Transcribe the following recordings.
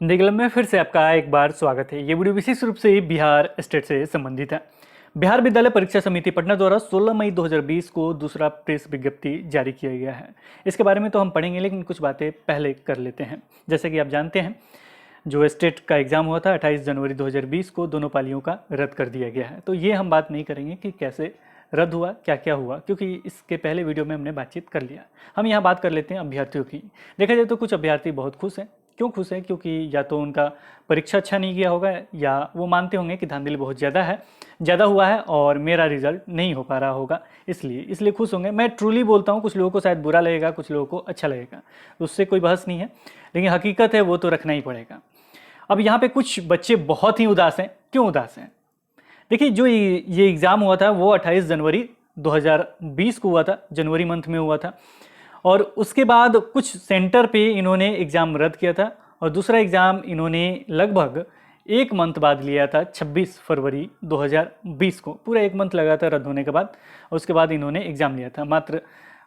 Hindi club में फिर से आपका एक बार स्वागत है। ये वीडियो विशेष रूप से बिहार स्टेट से संबंधित है। बिहार विद्यालय परीक्षा समिति पटना द्वारा 16 मई 2020 को दूसरा प्रेस विज्ञप्ति जारी किया गया है। इसके बारे में तो हम पढ़ेंगे, लेकिन कुछ बातें पहले कर लेते हैं। जैसे कि आप जानते हैं, जो स्टेट का एग्जाम हुआ था 28 जनवरी 2020 को, दोनों पालियों का रद्द कर दिया गया है। तो ये हम बात नहीं करेंगे कि कैसे रद्द हुआ, क्या क्या हुआ, क्योंकि इसके पहले वीडियो में हमने बातचीत कर लिया। हम यहाँ बात कर लेते हैं अभ्यर्थियों की। देखा जाए तो कुछ अभ्यर्थी बहुत खुश हैं। क्यों खुश हैं? क्योंकि या तो उनका परीक्षा अच्छा नहीं गया होगा, या वो मानते होंगे कि धांधली बहुत ज़्यादा हुआ है और मेरा रिजल्ट नहीं हो पा रहा होगा, इसलिए खुश होंगे। मैं ट्रूली बोलता हूँ, कुछ लोगों को शायद बुरा लगेगा, कुछ लोगों को अच्छा लगेगा, उससे कोई बहस नहीं है, लेकिन हकीकत है वो तो रखना ही पड़ेगा। अब यहाँ पे कुछ बच्चे बहुत ही उदास हैं। क्यों उदास हैं? देखिए, जो ये एग्ज़ाम हुआ था वो 28 जनवरी 2020 को हुआ था, जनवरी मंथ में हुआ था। और उसके बाद कुछ सेंटर पे इन्होंने एग्ज़ाम रद्द किया था, और दूसरा एग्ज़ाम इन्होंने लगभग एक मंथ बाद लिया था, 26 फरवरी 2020 को। पूरा एक मंथ लगा था रद्द होने के बाद, उसके बाद इन्होंने एग्ज़ाम लिया था। मात्र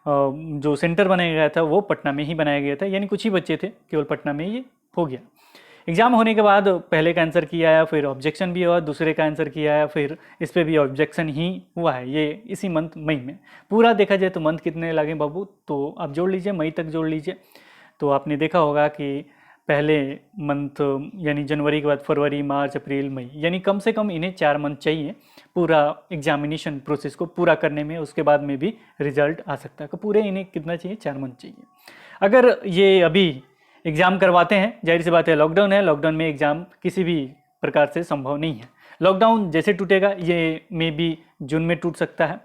जो सेंटर बनाया गया था वो पटना में ही बनाया गया था, यानी कुछ ही बच्चे थे, केवल पटना में ये हो गया। एग्ज़ाम होने के बाद पहले का आंसर किया है, फिर ऑब्जेक्शन भी हुआ, दूसरे का आंसर किया है, फिर इस पर भी ऑब्जेक्शन ही हुआ है। ये इसी मंथ मई में पूरा देखा जाए तो मंथ कितने लगे बाबू, तो आप जोड़ लीजिए, मई तक जोड़ लीजिए। तो आपने देखा होगा कि पहले मंथ यानी जनवरी के बाद फरवरी, मार्च, अप्रैल, मई, यानी कम से कम इन्हें 4 मंथ चाहिए पूरा एग्जामिनेशन प्रोसेस को पूरा करने में। उसके बाद में भी रिजल्ट आ सकता है। तो पूरे इन्हें कितना चाहिए? 4 मंथ चाहिए। अगर ये अभी एग्ज़ाम करवाते हैं, जाहिर सी बात है लॉकडाउन है, लॉकडाउन में एग्ज़ाम किसी भी प्रकार से संभव नहीं है। लॉकडाउन जैसे टूटेगा, ये मे बी जून में टूट सकता है,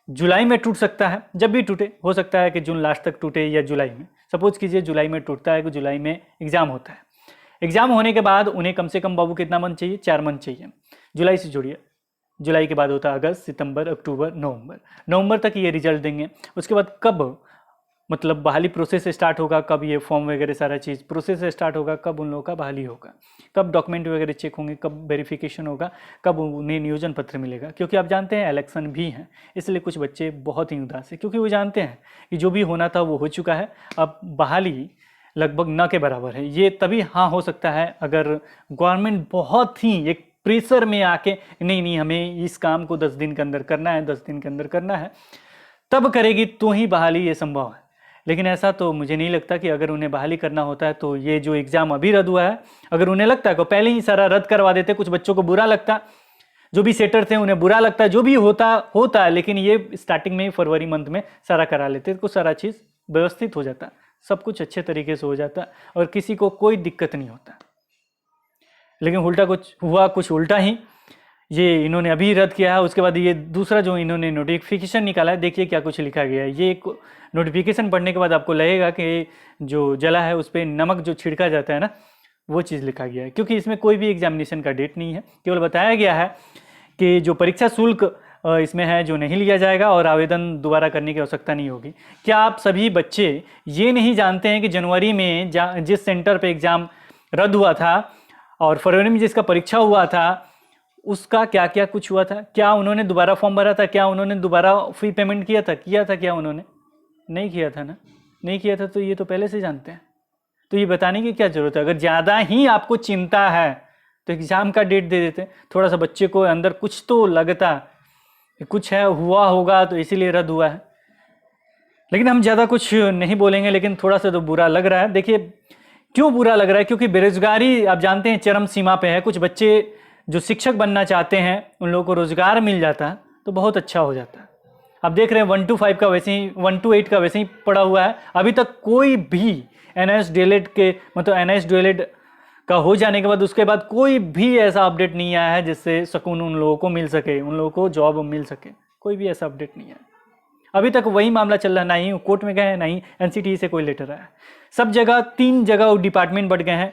जुलाई में टूट सकता है। जब भी टूटे, हो सकता है कि जून लास्ट तक टूटे या जुलाई में। सपोज कीजिए जुलाई में टूटता है, कि जुलाई में एग्ज़ाम होता है। एग्ज़ाम होने के बाद उन्हें कम से कम बाबू कितना मंथ चाहिए? 4 मंथ चाहिए। जुलाई से जोड़िए, जुलाई के बाद होता है अगस्त, सितंबर, अक्टूबर, नवंबर तक ये रिजल्ट देंगे। उसके बाद कब मतलब बहाली प्रोसेस स्टार्ट होगा, कब ये फॉर्म वगैरह सारा चीज़ प्रोसेस स्टार्ट होगा, कब उन लोगों का बहाली होगा, कब डॉक्यूमेंट वगैरह चेक होंगे, कब वेरिफिकेशन होगा, कब उन्हें नियोजन पत्र मिलेगा। क्योंकि आप जानते हैं इलेक्शन भी हैं, इसलिए कुछ बच्चे बहुत ही उदास हैं, क्योंकि वो जानते हैं कि जो भी होना था वो हो चुका है। अब बहाली लगभग न के बराबर है। ये तभी हाँ हो सकता है अगर गवर्नमेंट बहुत ही एक प्रेशर में आके नहीं हमें इस काम को 10 दिन के अंदर करना है, 10 दिन के अंदर करना है, तब करेगी तो ही बहाली ये संभव है। लेकिन ऐसा तो मुझे नहीं लगता कि अगर उन्हें बहाली करना होता है तो ये जो एग्ज़ाम अभी रद्द हुआ है, अगर उन्हें लगता है कि पहले ही सारा रद्द करवा देते, कुछ बच्चों को बुरा लगता, जो भी सेटर थे उन्हें बुरा लगता, जो भी होता है, लेकिन ये स्टार्टिंग में ही फरवरी मंथ में सारा करा लेते तो सारा चीज़ व्यवस्थित हो जाता, सब कुछ अच्छे तरीके से हो जाता और किसी को कोई दिक्कत नहीं होता। लेकिन उल्टा कुछ हुआ, कुछ उल्टा ही ये इन्होंने अभी रद्द किया है। उसके बाद ये दूसरा जो इन्होंने नोटिफिकेशन निकाला है, देखिए क्या कुछ लिखा गया है। ये एक नोटिफिकेशन पढ़ने के बाद आपको लगेगा कि जो जला है उस पर नमक जो छिड़का जाता है ना, वो चीज़ लिखा गया है। क्योंकि इसमें कोई भी एग्जामिनेशन का डेट नहीं है, केवल बताया गया है कि जो परीक्षा शुल्क इसमें है जो नहीं लिया जाएगा और आवेदन दोबारा करने की आवश्यकता नहीं होगी। क्या आप सभी बच्चे ये नहीं जानते हैं कि जनवरी में जिस सेंटर पर एग्ज़ाम रद्द हुआ था और फरवरी में जिसका परीक्षा हुआ था, उसका क्या क्या कुछ हुआ था? क्या उन्होंने दोबारा फॉर्म भरा था? क्या उन्होंने दोबारा फी पेमेंट किया था? क्या उन्होंने नहीं किया था ना? नहीं किया था तो ये तो पहले से जानते हैं। तो ये बताने की क्या ज़रूरत है? अगर ज़्यादा ही आपको चिंता है तो एग्ज़ाम का डेट दे देते। थोड़ा सा बच्चे को अंदर कुछ तो लगता कुछ है, हुआ होगा तो इसीलिए रद्द हुआ है। लेकिन हम ज़्यादा कुछ नहीं बोलेंगे, लेकिन थोड़ा सा तो बुरा लग रहा है। देखिए क्यों बुरा लग रहा है? क्योंकि बेरोजगारी आप जानते हैं चरम सीमा पे है। कुछ बच्चे जो शिक्षक बनना चाहते हैं उन लोगों को रोजगार मिल जाता तो बहुत अच्छा हो जाता। आप देख रहे हैं 1 to 5 का वैसे ही, 1 to 8 का वैसे ही पड़ा हुआ है। अभी तक कोई भी NIS DLED के मतलब NIS DLED का हो जाने के बाद उसके बाद कोई भी ऐसा अपडेट नहीं आया है जिससे सुकून उन लोगों को मिल सके, उन लोगों को जॉब मिल सके। कोई भी ऐसा अपडेट नहीं है अभी तक। वही मामला चल रहा है, ना ही कोर्ट में गए हैं, ना ही NCTE से कोई लेटर आया। सब जगह 3 जगह डिपार्टमेंट बढ़ गए हैं।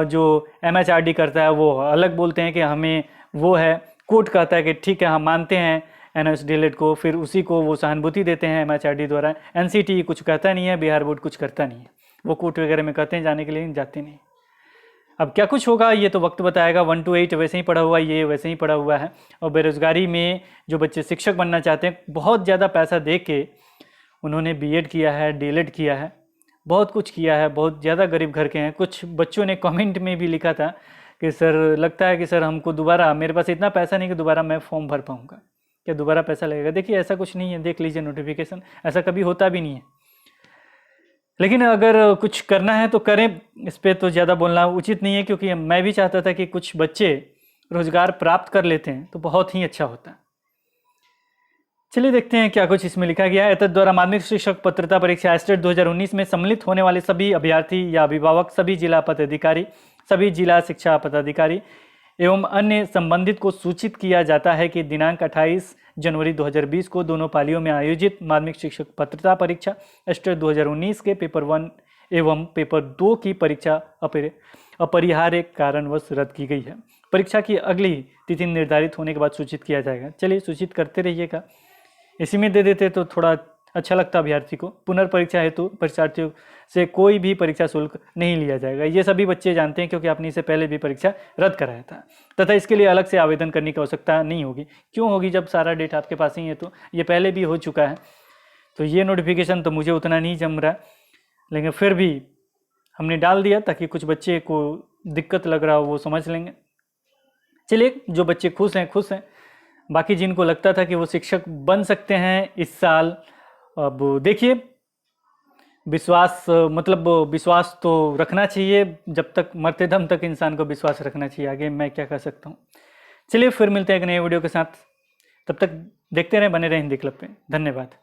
जो MHRD करता है वो अलग बोलते हैं कि हमें वो है, कोर्ट कहता है कि ठीक है हम मानते हैं NIS DLED को, फिर उसी को वो सहानुभूति देते हैं MHRD द्वारा। NCTE कुछ कहता नहीं है, बिहार बोर्ड कुछ करता नहीं है। वो कोर्ट वगैरह में कहते हैं जाने के लिए, जाते नहीं। अब क्या कुछ होगा ये तो वक्त बताएगा। 1 to 8 वैसे ही पड़ा हुआ, ये वैसे ही पड़ा हुआ है। और बेरोजगारी में जो बच्चे शिक्षक बनना चाहते हैं, बहुत ज़्यादा पैसा दे के उन्होंने B.Ed किया है, DLED किया है, बहुत कुछ किया है, बहुत ज़्यादा गरीब घर के हैं। कुछ बच्चों ने कमेंट में भी लिखा था कि सर लगता है कि सर हमको दोबारा, मेरे पास इतना पैसा नहीं कि दोबारा मैं फॉर्म भर पाऊँगा, क्या दोबारा पैसा लगेगा। देखिए ऐसा कुछ नहीं है, देख लीजिए नोटिफिकेशन, ऐसा कभी होता भी नहीं है। लेकिन अगर कुछ करना है तो करें, इस पर तो ज़्यादा बोलना उचित नहीं है, क्योंकि मैं भी चाहता था कि कुछ बच्चे रोजगार प्राप्त कर लेते हैं तो बहुत ही अच्छा होता है। चलिए देखते हैं क्या कुछ इसमें लिखा गया है। एतद द्वारा माध्यमिक शिक्षक पात्रता परीक्षा एस्टेट 2019 में सम्मिलित होने वाले सभी अभ्यर्थी या अभिभावक, सभी जिला पदाधिकारी, सभी जिला शिक्षा पदाधिकारी एवं अन्य संबंधित को सूचित किया जाता है कि दिनांक 28 जनवरी 2020 को दोनों पालियों में आयोजित माध्यमिक शिक्षक पात्रता परीक्षा एस्टेट 2019 के पेपर 1 एवं पेपर 2 की परीक्षा अपरिहार्य कारणवश रद्द की गई है। परीक्षा की अगली तिथि निर्धारित होने के बाद सूचित किया जाएगा। चलिए सूचित करते रहिएगा, इसी में दे देते तो थोड़ा अच्छा लगता अभ्यर्थी को। पुनर्परीक्षा हेतु परीक्षार्थियों से कोई भी परीक्षा शुल्क नहीं लिया जाएगा, ये सभी बच्चे जानते हैं क्योंकि आपने इससे पहले भी परीक्षा रद्द कराया था, तथा इसके लिए अलग से आवेदन करने की आवश्यकता नहीं होगी। क्यों होगी, जब सारा डेट आपके पास ही है तो ये पहले भी हो चुका है। तो ये नोटिफिकेशन तो मुझे उतना नहीं जम रहा, लेकिन फिर भी हमने डाल दिया ताकि कुछ बच्चे को दिक्कत लग रहा हो वो समझ लेंगे। चलिए, जो बच्चे खुश हैं खुश हैं, बाकी जिनको लगता था कि वो शिक्षक बन सकते हैं इस साल, अब देखिए विश्वास तो रखना चाहिए, जब तक मरते दम तक इंसान को विश्वास रखना चाहिए। आगे मैं क्या कर सकता हूँ। चलिए फिर मिलते हैं एक नए वीडियो के साथ, तब तक देखते रहें, बने रहें हिंदी क्लब पे। धन्यवाद।